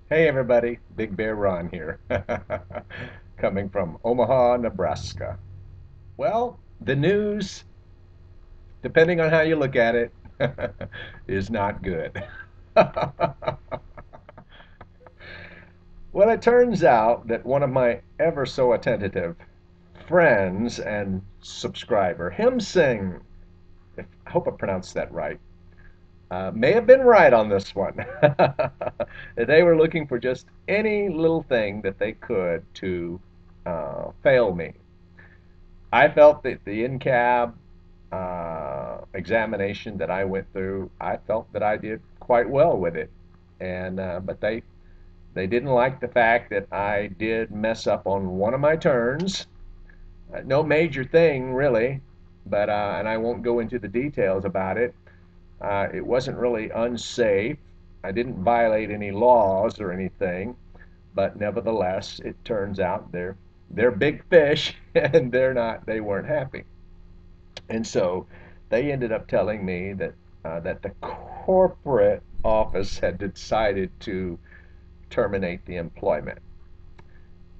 Hey everybody, Big Bear Ron here, coming from Omaha, Nebraska. Well, the news, depending on how you look at it, is not good. Well, it turns out that one of my ever so attentive friends and subscriber, Him Sing, I hope I pronounced that right, may have been right on this one. They were looking for just any little thing that they could to fail me. I felt that the in-cab examination that I went through, I felt that I did quite well with it, and but they didn't like the fact that I did mess up on one of my turns. No major thing really, but and I won't go into the details about it. It wasn't really unsafe. I didn't violate any laws or anything, but nevertheless, it turns out they're big fish, and they weren't happy. And so they ended up telling me that the corporate office had decided to terminate the employment.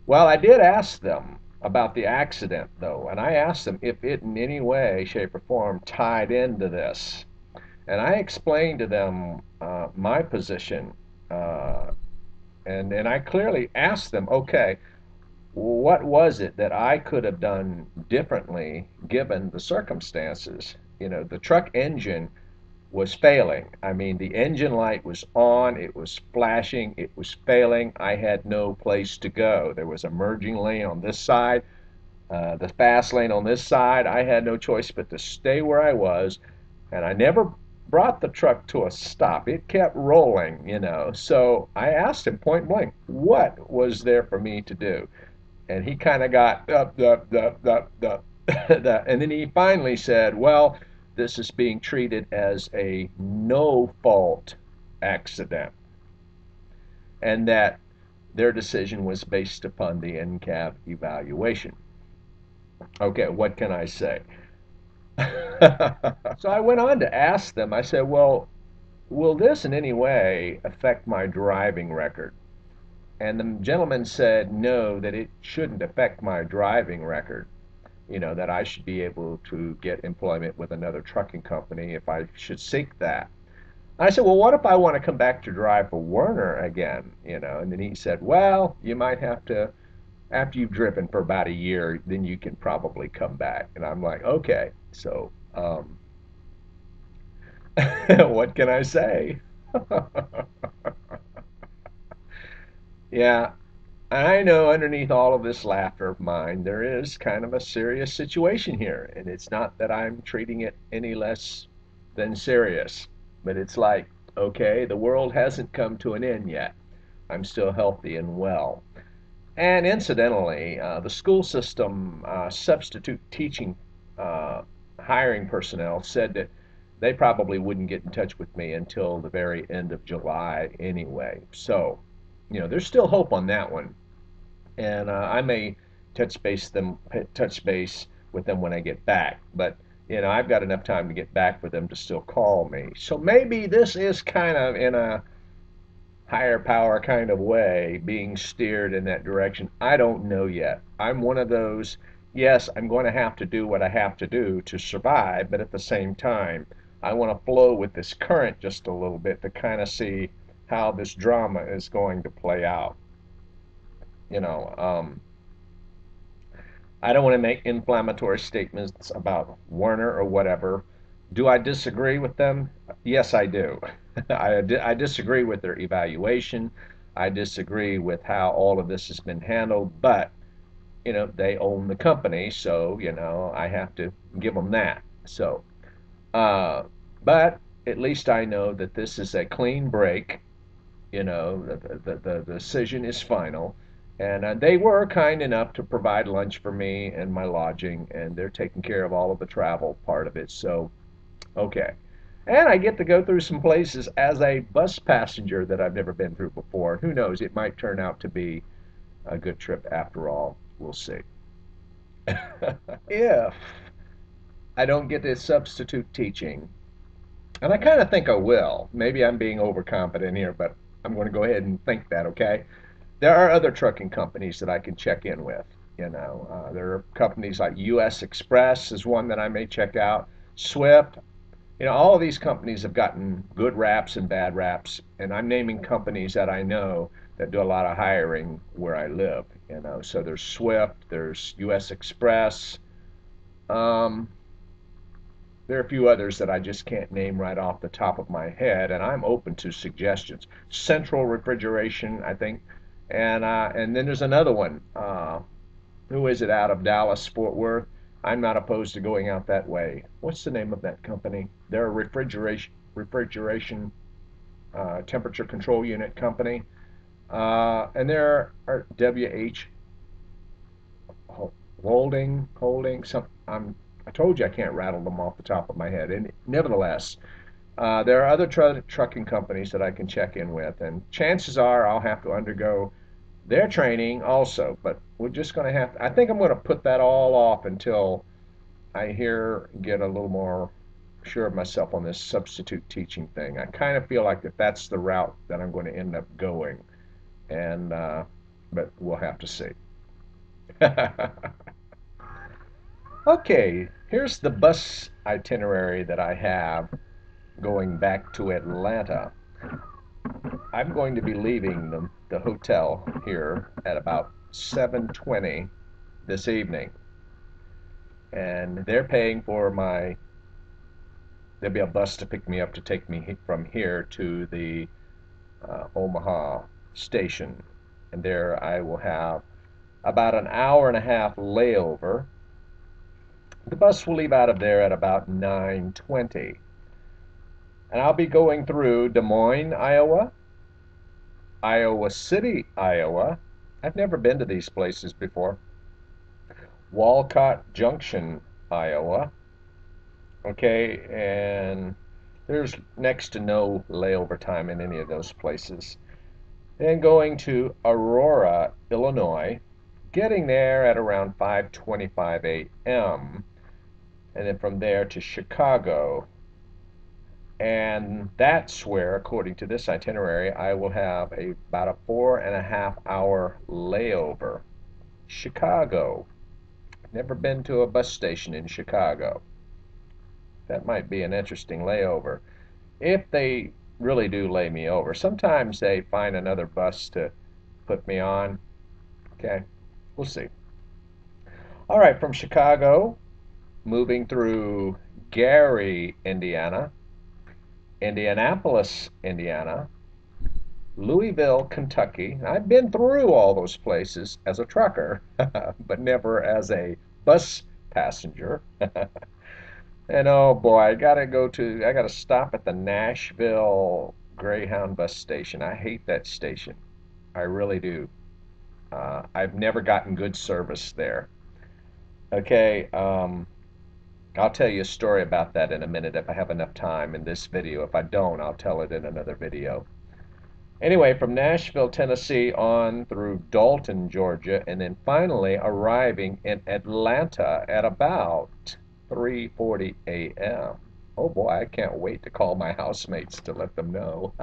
Well, I did ask them about the accident, though, and I asked them if it in any way, shape, or form tied into this. And I explained to them my position, uh, and I clearly asked them, okay, what was it that I could have done differently given the circumstances? You know, the truck engine was failing. I mean, the engine light was on, it was flashing, it was failing. I had no place to go. There was a merging lane on this side, the fast lane on this side. I had no choice but to stay where I was, and I never brought the truck to a stop. It kept rolling, you know. So I asked him point blank, what was there for me to do? And he kind of got and then he finally said, well, this is being treated as a no fault accident, and that their decision was based upon the NCAV evaluation. Okay, what can I say? So I went on to ask them, I said, well, will this in any way affect my driving record? And the gentleman said, no, that it shouldn't affect my driving record. You know, that I should be able to get employment with another trucking company if I should seek that. I said, well, what if I want to come back to drive for Werner again? You know, and then he said, well, you might have to, after you've driven for about a year, then you can probably come back. And I'm like, okay, so what can I say? Yeah, I know underneath all of this laughter of mine, there is kind of a serious situation here. And it's not that I'm treating it any less than serious, but it's like, okay, the world hasn't come to an end yet. I'm still healthy and well. And incidentally, the school system substitute teaching uh, hiring personnel said that they probably wouldn't get in touch with me until the very end of July anyway. So, you know, there's still hope on that one, and I may touch base with them when I get back. But you know, I've got enough time to get back for them to still call me. So maybe this is kind of in a higher power kind of way being steered in that direction. I don't know yet. I'm one of those. Yes, I'm going to have to do what I have to do to survive, but at the same time, I want to flow with this current just a little bit to kind of see how this drama is going to play out. You know, I don't want to make inflammatory statements about Werner or whatever. Do I disagree with them? Yes, I do. I disagree with their evaluation. I disagree with how all of this has been handled, but you know, they own the company, so you know, I have to give them that. So, uh, but at least I know that this is a clean break. You know, the decision is final. And they were kind enough to provide lunch for me and my lodging, and they're taking care of all of the travel part of it. So, okay. And I get to go through some places as a bus passenger that I've never been through before. Who knows? It might turn out to be a good trip after all. We'll see. If I don't get this substitute teaching, and I kind of think I will. Maybe I'm being overconfident here, but I'm going to go ahead and think that, okay? There are other trucking companies that I can check in with. There are companies like U.S. Express is one that I may check out. Swift. All of these companies have gotten good raps and bad raps, and I'm naming companies that I know that do a lot of hiring where I live. So there's Swift, there's U.S. Express. Um, there are a few others that I just can't name right off the top of my head, and I'm open to suggestions. Central Refrigeration, I think, and then there's another one. Who is it out of Dallas, Fort Worth? I'm not opposed to going out that way. What's the name of that company? They're a refrigeration temperature control unit company, and there are WH Holding. I told you I can't rattle them off the top of my head. And nevertheless, there are other trucking companies that I can check in with, and chances are I'll have to undergo their training also. But we're just going to I think I'm going to put that all off until I get a little more sure of myself on this substitute teaching thing. I kind of feel like that's the route that I'm going to end up going, and but we'll have to see. Okay, here's the bus itinerary that I have going back to Atlanta. I'm going to be leaving the hotel here at about 7:20 this evening, and they're paying for there'll be a bus to pick me up to take me from here to the Omaha station, and there I will have about an hour and a half layover. The bus will leave out of there at about 9:20, and I'll be going through Des Moines, Iowa, Iowa City, Iowa. I've never been to these places before. Walcott Junction, Iowa. Okay, and there's next to no layover time in any of those places. Then going to Aurora, Illinois, getting there at around 5:25 a.m. and then from there to Chicago. And that's where, according to this itinerary, I will have about a 4.5 hour layover. Chicago. Never been to a bus station in Chicago. That might be an interesting layover. If they really do lay me over. Sometimes they find another bus to put me on. Okay, we'll see. All right, from Chicago, moving through Gary, Indiana, Indianapolis, Indiana, Louisville, Kentucky. I've been through all those places as a trucker, but never as a bus passenger. And oh boy, I gotta stop at the Nashville Greyhound bus station. I hate that station. I really do. I've never gotten good service there. Okay, I'll tell you a story about that in a minute if I have enough time in this video. If I don't, I'll tell it in another video. Anyway, from Nashville, Tennessee on through Dalton, Georgia, and then finally arriving in Atlanta at about 3:40 a.m. Oh boy, I can't wait to call my housemates to let them know.